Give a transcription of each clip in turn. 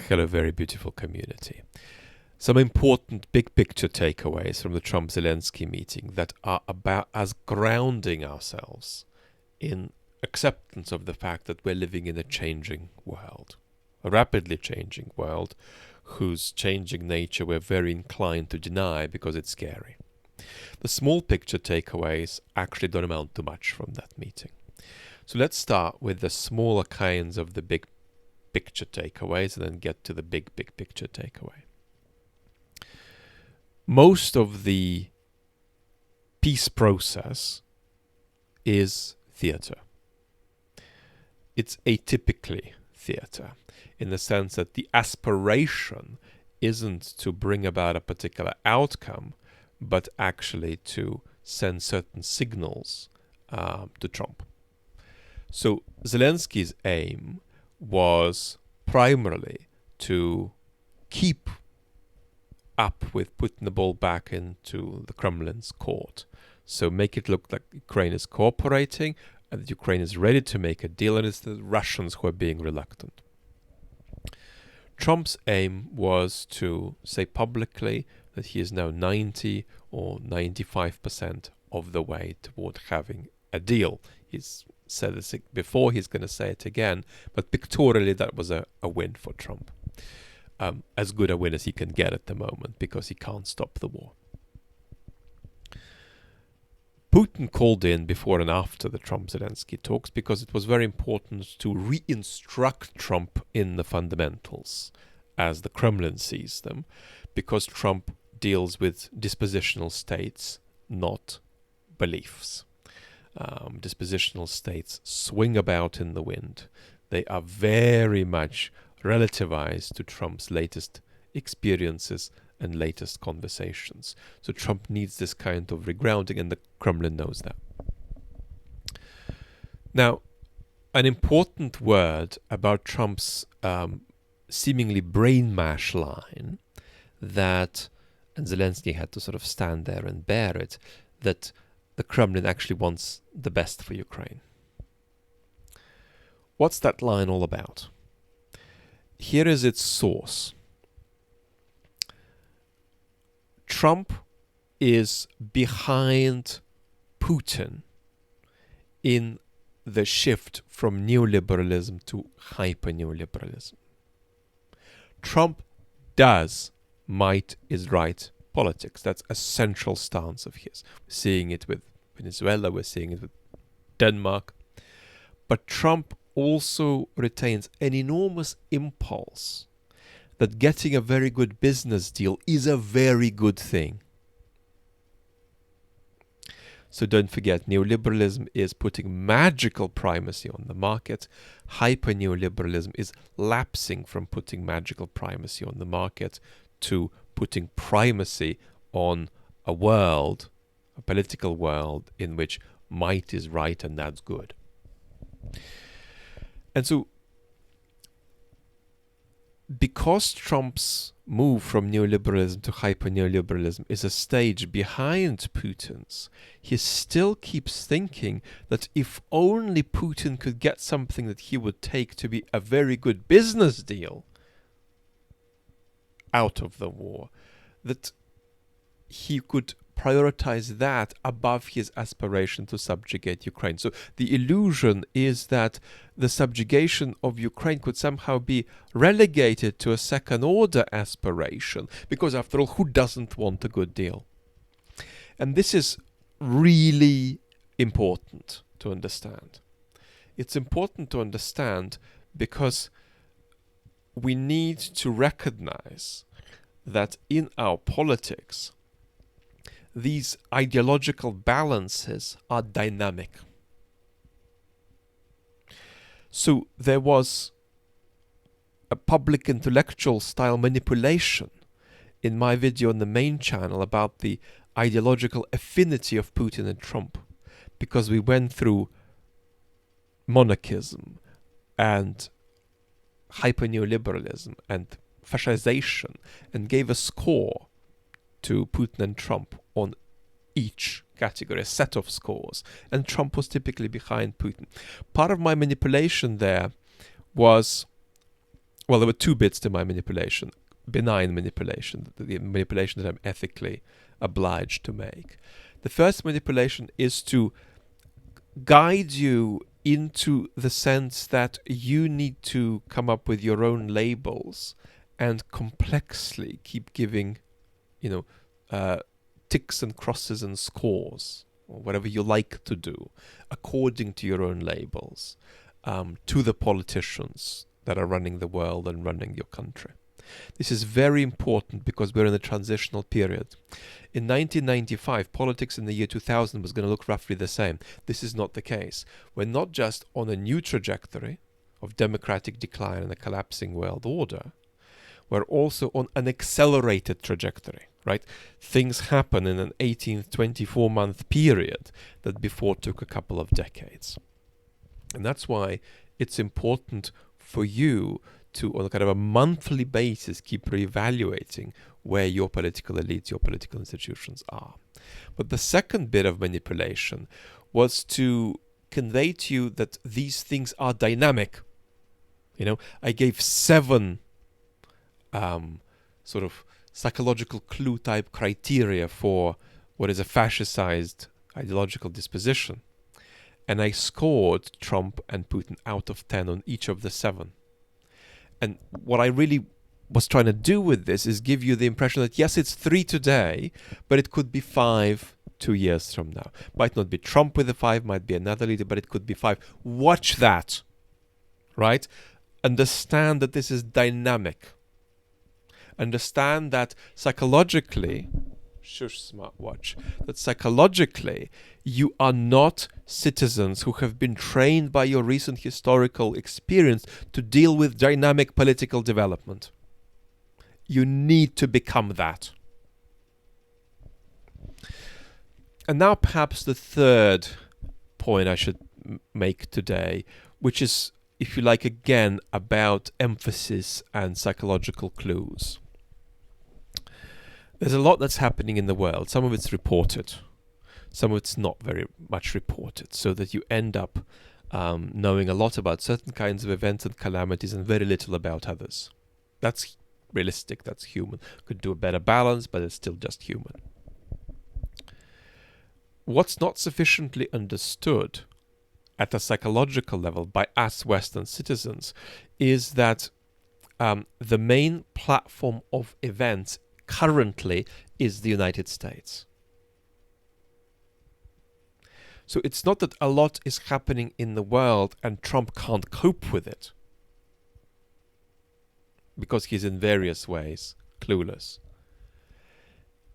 Hello, very beautiful community. Some important big picture takeaways from the Trump-Zelensky meeting that are about us grounding ourselves in acceptance of the fact that we're living in a changing world, a rapidly changing world whose changing nature we're very inclined to deny because it's scary. The small picture takeaways actually don't amount to much from that meeting. So let's start with the smaller kinds of the big picture takeaways and then get to the big picture takeaway. Most of the peace process is theater. It's atypically theater in the sense that the aspiration isn't to bring about a particular outcome, but actually to send certain signals to Trump. So Zelensky's aim was primarily to keep up with putting the ball back into the Kremlin's court. So make it look like Ukraine is cooperating and that Ukraine is ready to make a deal, and it's the Russians who are being reluctant. Trump's aim was to say publicly that he is now 90 or 95% of the way toward having a deal. He's said this before, he's going to say it again, but pictorially that was a win for Trump. As good a win as he can get at the moment because he can't stop the war. Putin called in before and after the Trump-Zelensky talks because it was very important to re-instruct Trump in the fundamentals as the Kremlin sees them, because Trump deals with dispositional states, not beliefs. Dispositional states swing about in the wind. They are very much relativized to Trump's latest experiences and latest conversations. So Trump needs this kind of regrounding, and the Kremlin knows that. Now, an important word about Trump's seemingly brain mash line that, and Zelensky had to sort of stand there and bear it, that the Kremlin actually wants the best for Ukraine. What's that line all about? Here is its source. Trump is behind Putin in the shift from neoliberalism to hyper-neoliberalism. Trump does might is right politics. That's a central stance of his. We're seeing it with Venezuela, we're seeing it with Denmark. But Trump also retains an enormous impulse that getting a very good business deal is a very good thing. So don't forget, neoliberalism is putting magical primacy on the market. Hyper-neoliberalism is lapsing from putting magical primacy on the market to putting primacy on a world, a political world, in which might is right and that's good. And so, because Trump's move from neoliberalism to hyper-neoliberalism is a stage behind Putin's, he still keeps thinking that if only Putin could get something that he would take to be a very good business deal out of the war, that he could prioritize that above his aspiration to subjugate Ukraine. So the illusion is that the subjugation of Ukraine could somehow be relegated to a second-order aspiration, because after all, who doesn't want a good deal? And this is really important to understand. It's important to understand because we need to recognize that in our politics, these ideological balances are dynamic. So there was a public intellectual style manipulation in my video on the main channel about the ideological affinity of Putin and Trump, because we went through monarchism and hyper-neoliberalism and fascization and gave a score to Putin and Trump on each category, a set of scores, and Trump was typically behind Putin. Part of my manipulation there was well, there were two bits to my manipulation. Benign manipulation, the manipulation that I'm ethically obliged to make. The first manipulation is to guide you into the sense that you need to come up with your own labels and complexly keep giving, ticks and crosses and scores, or whatever you like to do, according to your own labels, to the politicians that are running the world and running your country. This is very important because we're in a transitional period. In 1995, politics in the year 2000 was going to look roughly the same. This is not the case. We're not just on a new trajectory of democratic decline and a collapsing world order. We're also on an accelerated trajectory, right? Things happen in an 24-month period that before took a couple of decades. And that's why it's important for you to, on a kind of a monthly basis, keep reevaluating where your political elites, your political institutions are. But the second bit of manipulation was to convey to you that these things are dynamic. I gave 7 sort of psychological clue type criteria for what is a fascicized ideological disposition. And I scored Trump and Putin out of 10 on each of the 7. And what I really was trying to do with this is give you the impression that yes, it's 3 today, but it could be 5 2 years from now. Might not be Trump with the 5, might be another leader, but it could be 5. Watch that, right? Understand that this is dynamic. Understand that psychologically, shush smartwatch, that psychologically you are not citizens who have been trained by your recent historical experience to deal with dynamic political development. You need to become that. And now perhaps the third point I should make today, which is, if you like, again about emphasis and psychological clues. There's a lot that's happening in the world. Some of it's reported. Some of it's not very much reported, so that you end up knowing a lot about certain kinds of events and calamities and very little about others. That's realistic, that's human. Could do a better balance, but it's still just human. What's not sufficiently understood at a psychological level by us Western citizens is that the main platform of events currently is the United States. So it's not that a lot is happening in the world and Trump can't cope with it, because he's in various ways clueless.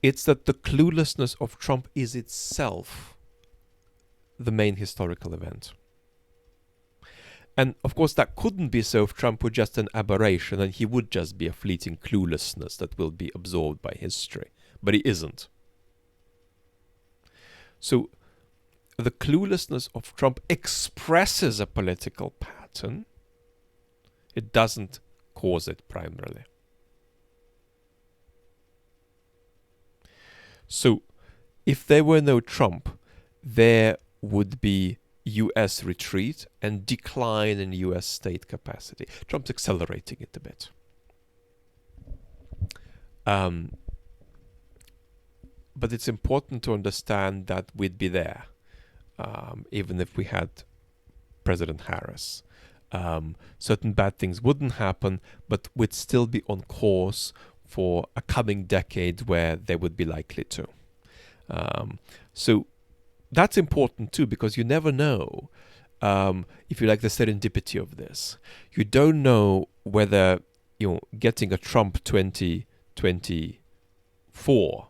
It's that the cluelessness of Trump is itself the main historical event. And of course that couldn't be so if Trump were just an aberration and he would just be a fleeting cluelessness that will be absorbed by history. But he isn't. So the cluelessness of Trump expresses a political pattern. It doesn't cause it primarily. So if there were no Trump, there would be US retreat and decline in US state capacity. Trump's accelerating it a bit. But it's important to understand that we'd be there, even if we had President Harris. Certain bad things wouldn't happen, but we'd still be on course for a coming decade where they would be likely to. So that's important too, because you never know, if you like, the serendipity of this. You don't know whether getting a Trump 2024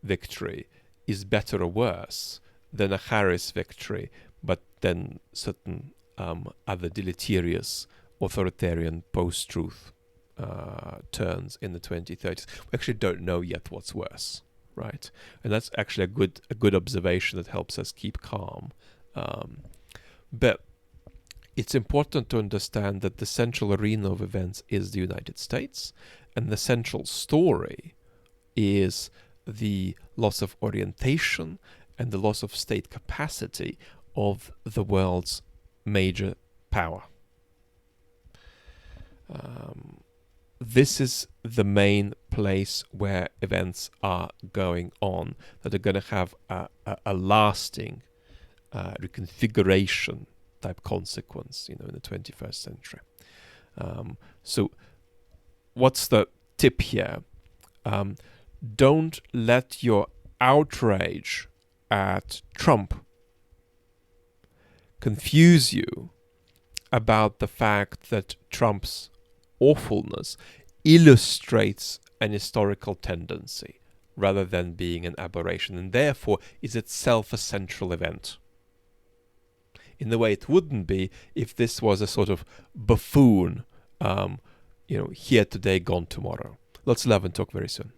victory is better or worse than a Harris victory, but then certain other deleterious authoritarian post-truth turns in the 2030s. We actually don't know yet what's worse. Right, and that's actually a good observation that helps us keep calm. But it's important to understand that the central arena of events is the United States, and the central story is the loss of orientation and the loss of state capacity of the world's major power. this is the main place where events are going on that are going to have a lasting reconfiguration type consequence, in the 21st century. So what's the tip here? Don't let your outrage at Trump confuse you about the fact that Trump's awfulness illustrates an historical tendency rather than being an aberration, and therefore is itself a central event. In the way it wouldn't be if this was a sort of buffoon, here today, gone tomorrow. Lots of love and talk very soon.